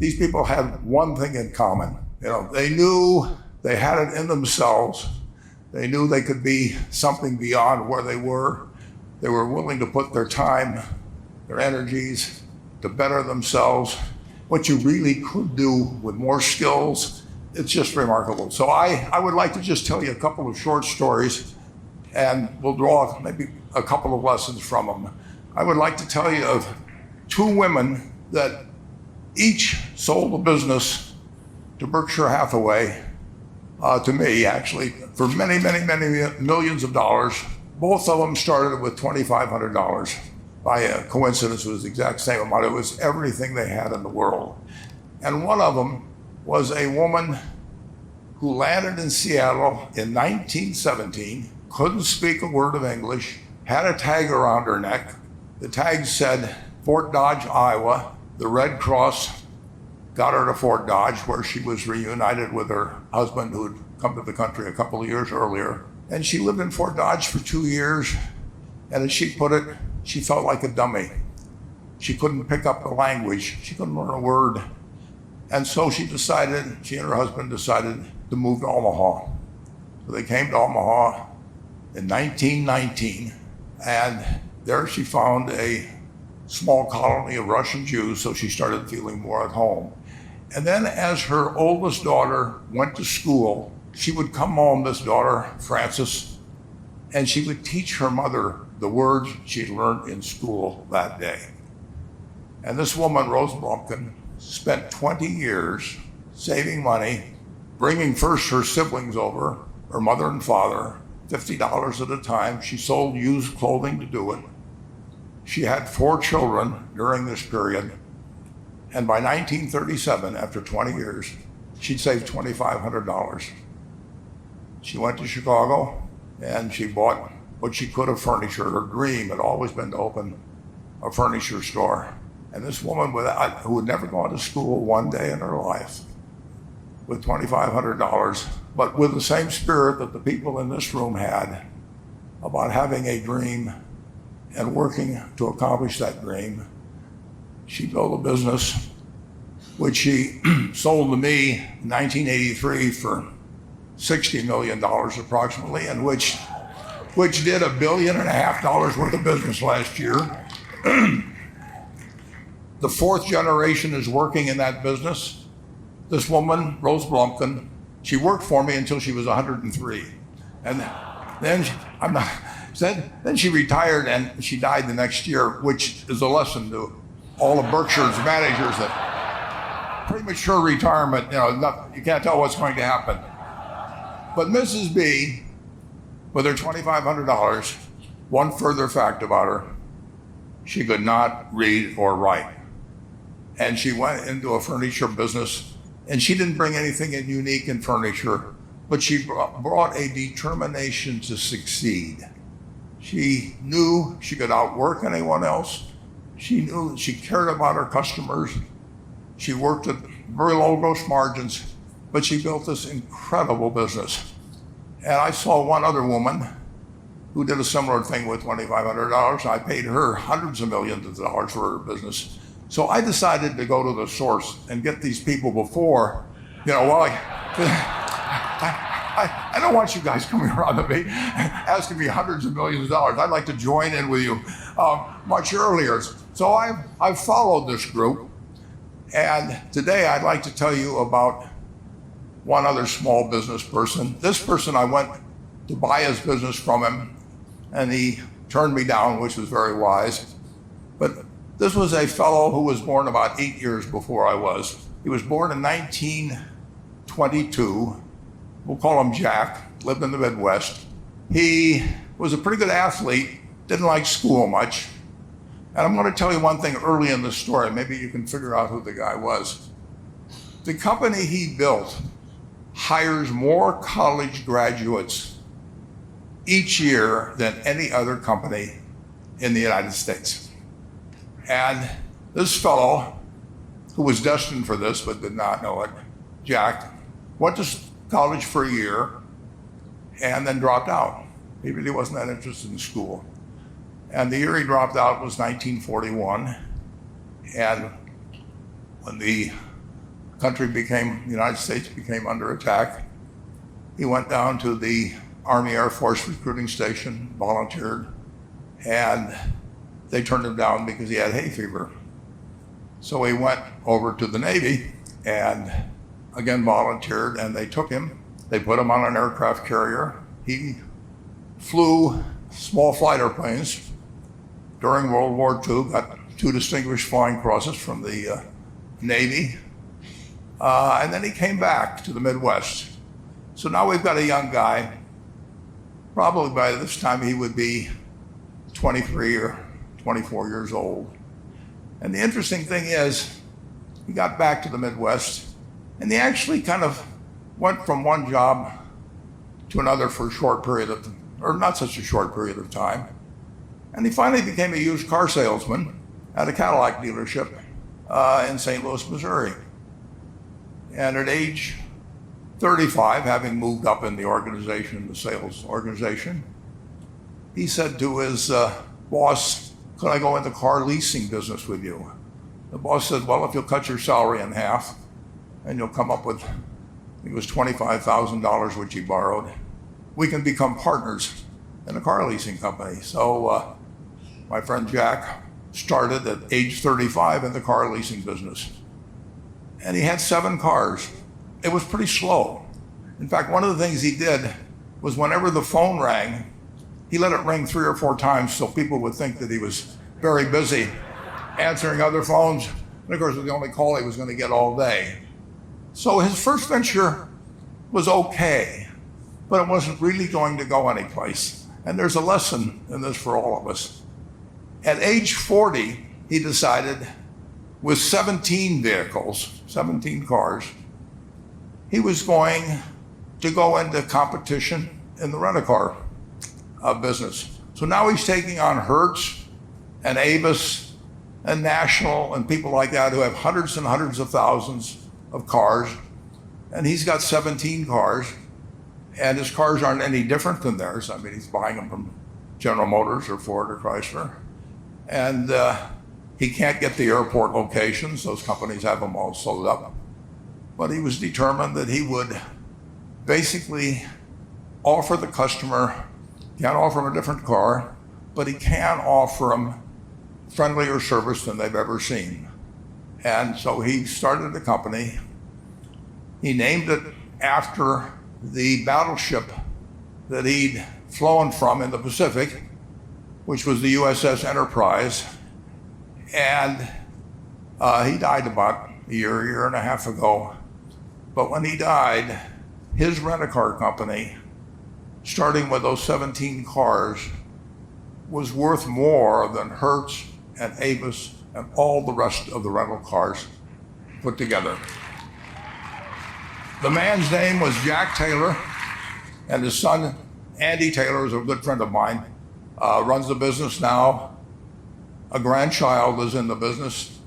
these people had one thing in common. They knew they had it in themselves. They knew they could be something beyond where they were. They were willing to put their time, their energies to better themselves. What you really could do with more skills, it's just remarkable. So I would like to just tell you a couple of short stories, and we'll draw maybe a couple of lessons from them. I would like to tell you of two women that each sold a business to Berkshire Hathaway, to me actually, for many, many, many millions of dollars. Both of them started with $2,500. By a coincidence, it was the exact same amount. It was everything they had in the world. And one of them was a woman who landed in Seattle in 1917, couldn't speak a word of English, had a tag around her neck. The tag said Fort Dodge, Iowa. The Red Cross got her to Fort Dodge, where she was reunited with her husband who had come to the country a couple of years earlier. And she lived in Fort Dodge for 2 years. And as she put it, she felt like a dummy. She couldn't pick up the language. She couldn't learn a word. And so she and her husband decided to move to Omaha. So they came to Omaha in 1919. And there she found a small colony of Russian Jews, so she started feeling more at home. And then as her oldest daughter went to school, she would come home, this daughter, Frances, and she would teach her mother the words she'd learned in school that day. And this woman, Rose Blumkin, spent 20 years saving money, bringing first her siblings over, her mother and father, $50 at a time. She sold used clothing to do it. She had 4 children during this period. And by 1937, after 20 years, she'd saved $2,500. She went to Chicago and she bought what she could of furniture. Her dream had always been to open a furniture store. And this woman who had never gone to school one day in her life, with $2,500, but with the same spirit that the people in this room had about having a dream and working to accomplish that dream, she built a business which she sold to me in 1983 for $60 million approximately, and which did $1.5 billion worth of business last year. The 4th generation is working in that business. This woman, Rose Blumkin, she worked for me until she was 103. And then she retired and she died the next year, which is a lesson to all of Berkshire's managers that premature retirement, you can't tell what's going to happen. But Mrs. B, with her $2,500, one further fact about her, she could not read or write. And she went into a furniture business, and she didn't bring anything unique in furniture, but she brought a determination to succeed. She knew she could outwork anyone else. She knew she cared about her customers. She worked at very low gross margins, but she built this incredible business. And I saw one other woman who did a similar thing with $2,500. I paid her hundreds of millions of dollars for her business. So I decided to go to the source and get these people before, I don't want you guys coming around to me asking me hundreds of millions of dollars. I'd like to join in with you much earlier. So I've followed this group, and today I'd like to tell you about one other small business person. This person, I went to buy his business from him, and he turned me down, which was very wise. But this was a fellow who was born about 8 years before I was. He was born in 1922. We'll call him Jack, lived in the Midwest. He was a pretty good athlete, didn't like school much. And I'm going to tell you one thing early in the story. Maybe you can figure out who the guy was. The company he built hires more college graduates each year than any other company in the United States. And this fellow, who was destined for this but did not know it, Jack, went to college for a year and then dropped out. He really wasn't that interested in school. And the year he dropped out was 1941. And when the the United States became under attack, he went down to the Army Air Force recruiting station, volunteered, and they turned him down because he had hay fever. So he went over to the Navy and again volunteered, and they took him. They put him on an aircraft carrier. He flew small fighter planes during World War II, got 2 distinguished flying crosses from the Navy, and then he came back to the Midwest. So now we've got a young guy. Probably by this time he would be 23 or 24 years old. And the interesting thing is, he got back to the Midwest, and he actually kind of went from one job to another for a short period of, or not such a short period of time. And he finally became a used car salesman at a Cadillac dealership in St. Louis, Missouri. And at age 35, having moved up in the organization, the sales organization, he said to his boss, "Could I go in the car leasing business with you?" The boss said, "Well, if you'll cut your salary in half and you'll come up with," it was $25,000, which he borrowed, "we can become partners in a car leasing company." So my friend Jack started at age 35 in the car leasing business. And he had 7 cars. It was pretty slow. In fact, one of the things he did was whenever the phone rang, he let it ring 3 or 4 times so people would think that he was very busy answering other phones. And of course, it was the only call he was going to get all day. So his first venture was okay, but it wasn't really going to go anyplace. And there's a lesson in this for all of us. At age 40, he decided, with 17 vehicles, 17 cars, he was going to go into competition in the rent-a-car business. So now he's taking on Hertz and Avis and National and people like that who have hundreds and hundreds of thousands of cars. And he's got 17 cars, and his cars aren't any different than theirs. I mean, he's buying them from General Motors or Ford or Chrysler. And he can't get the airport locations. Those companies have them all sold up. But he was determined that he would basically offer the customer, can't offer him a different car, but he can offer him friendlier service than they've ever seen. And so he started a company. He named it after the battleship that he'd flown from in the Pacific, which was the USS Enterprise. And he died about a year and a half ago. But when he died, his rent-a-car company, starting with those 17 cars, was worth more than Hertz and Avis and all the rest of the rental cars put together. The man's name was Jack Taylor, and his son, Andy Taylor, is a good friend of mine, runs the business now. A grandchild is in the business.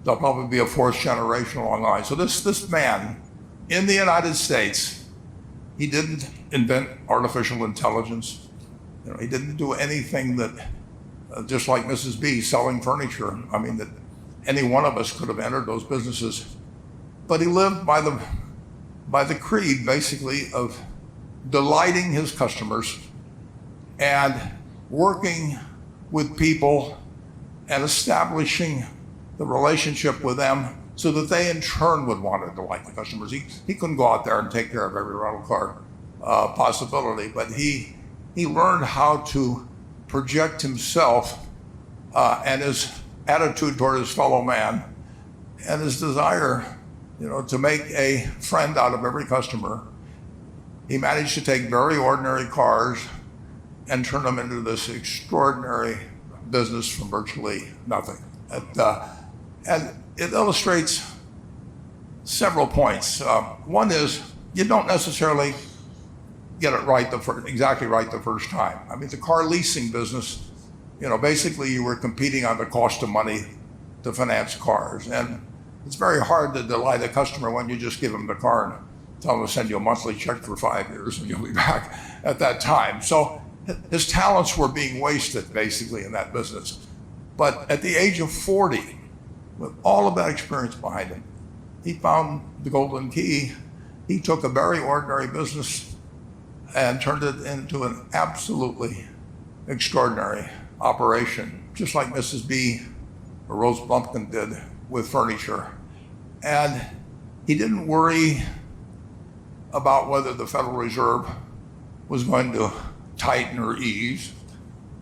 They'll probably be a 4th generation along the line. So this man in the United States, he didn't invent artificial intelligence. You know, he didn't do anything that, just like Mrs. B selling furniture, I mean, that any one of us could have entered those businesses. But he lived by the creed, basically, of delighting his customers and working with people and establishing the relationship with them so that they in turn would want to delight the customers. He couldn't go out there and take care of every rental car possibility, but he learned how to project himself and his attitude toward his fellow man and his desire, to make a friend out of every customer. He managed to take very ordinary cars and turn them into this extraordinary business from virtually nothing. And it illustrates several points. One is, you don't necessarily get it right exactly right the first time. I mean, the car leasing business, basically you were competing on the cost of money to finance cars. And it's very hard to delight a customer when you just give them the car and tell them to send you a monthly check for 5 years and you'll be back at that time. So his talents were being wasted basically in that business. But at the age of 40, with all of that experience behind him, he found the golden key. He took a very ordinary business and turned it into an absolutely extraordinary operation, just like Mrs. B or Rose Blumpkin did with furniture. And he didn't worry about whether the Federal Reserve was going to tighten or ease.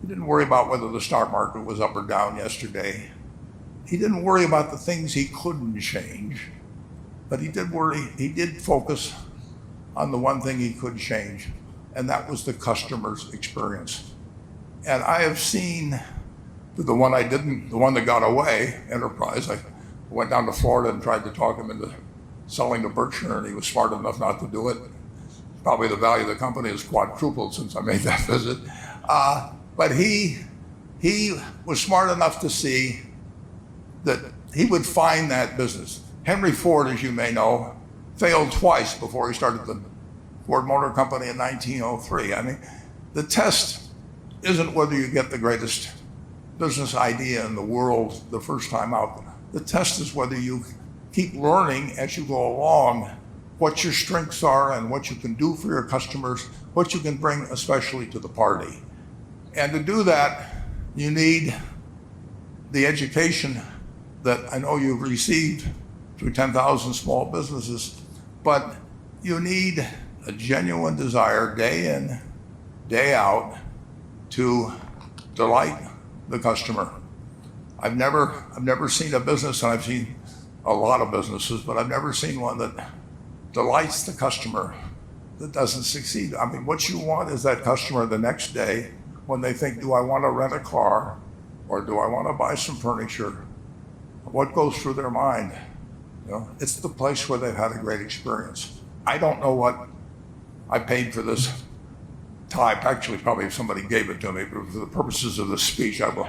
He didn't worry about whether the stock market was up or down yesterday. He didn't worry about the things he couldn't change, but he did focus on the one thing he could change, and that was the customer's experience. And I have seen the one that got away, Enterprise. I went down to Florida and tried to talk him into selling to Berkshire, and he was smart enough not to do it. Probably the value of the company has quadrupled since I made that visit. But he was smart enough to see that he would find that business. Henry Ford, as you may know, failed twice before he started the Ford Motor Company in 1903. I mean, the test isn't whether you get the greatest business idea in the world the first time out. The test is whether you keep learning as you go along what your strengths are and what you can do for your customers, what you can bring especially to the party. And to do that, you need the education that I know you've received through 10,000 small businesses, but you need a genuine desire day in, day out to delight the customer. I've never seen a business, and I've seen a lot of businesses, but I've never seen one that delights the customer that doesn't succeed. I mean, what you want is that customer the next day when they think, do I want to rent a car or do I want to buy some furniture? What goes through their mind? You know, it's the place where they've had a great experience. I don't know what I paid for this tie. Actually, probably if somebody gave it to me, but for the purposes of the speech, I will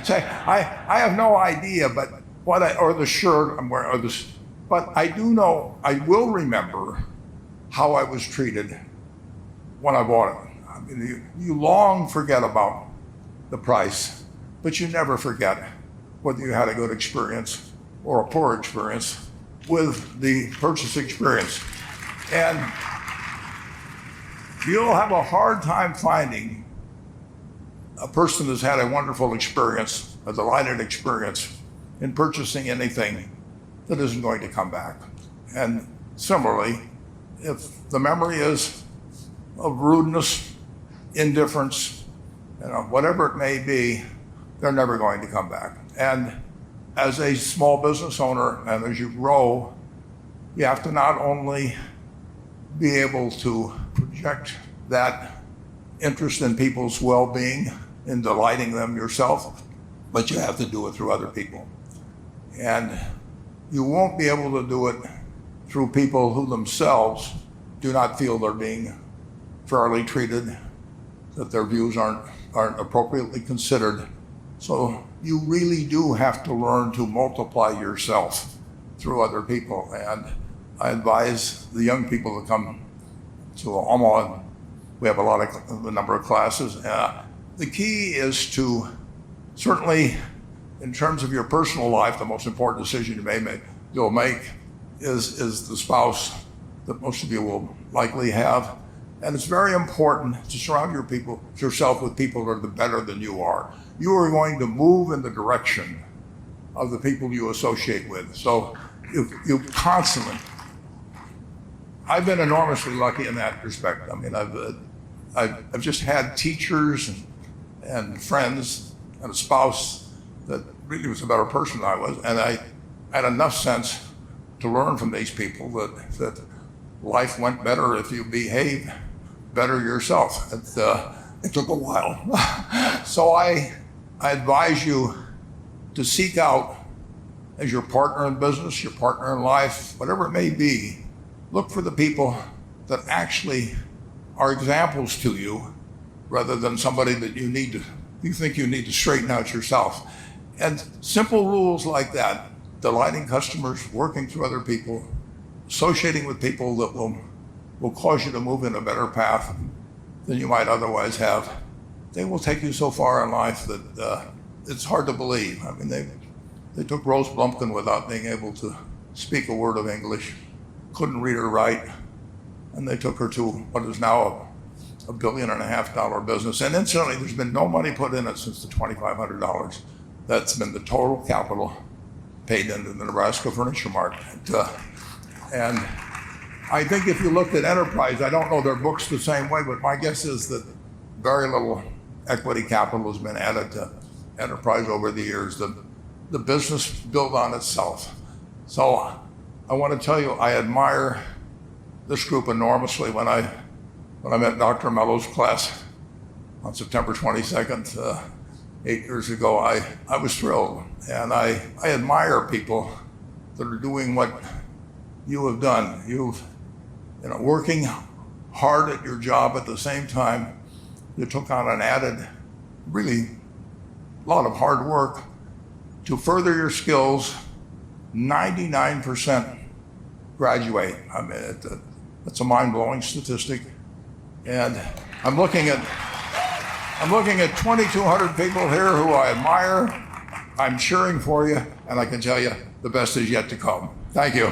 say I have no idea. But or the shirt I'm wearing, or this. But I do know, I will remember how I was treated when I bought it. I mean, you long forget about the price, but you never forget whether you had a good experience or a poor experience with the purchase experience. And you'll have a hard time finding a person who's had a wonderful experience, a delighted experience in purchasing anything that isn't going to come back. And similarly, if the memory is of rudeness, indifference, whatever it may be, they're never going to come back. And as a small business owner, and as you grow, you have to not only be able to project that interest in people's well-being, in delighting them yourself, but you have to do it through other people. And you won't be able to do it through people who themselves do not feel they're being fairly treated, that their views aren't appropriately considered. So you really do have to learn to multiply yourself through other people. And I advise the young people to come to Omaha. We have a number of classes. The key is to, certainly in terms of your personal life, the most important decision you'll make is the spouse that most of you will likely have. And it's very important to surround yourself with people that are better than you are. You are going to move in the direction of the people you associate with. So you constantly, I've been enormously lucky in that respect. I mean, I've just had teachers and friends and a spouse that really was a better person than I was. And I had enough sense to learn from these people that life went better if you behave better yourself. It took a while. So I advise you to seek out, as your partner in business, your partner in life, whatever it may be, look for the people that actually are examples to you rather than somebody that you think you need to straighten out yourself. And simple rules like that, delighting customers, working through other people, associating with people that will cause you to move in a better path than you might otherwise have. They will take you so far in life that it's hard to believe. I mean, they took Rose Blumpkin without being able to speak a word of English, couldn't read or write, and they took her to what is now a $1.5 billion business. And incidentally, there's been no money put in it since the $2,500. That's been the total capital paid into the Nebraska furniture market. And I think if you looked at enterprise, I don't know their books the same way, but my guess is that very little equity capital has been added to enterprise over the years. The business built on itself. So I want to tell you, I admire this group enormously. When I met Dr. Mello's class on September 22nd, 8 years ago, I was thrilled. And I admire people that are doing what you have done. Working hard at your job at the same time, you took on an added, really, lot of hard work to further your skills. 99% graduate. I mean, it's a mind-blowing statistic. And I'm looking at 2,200 people here who I admire. I'm cheering for you, and I can tell you the best is yet to come. Thank you.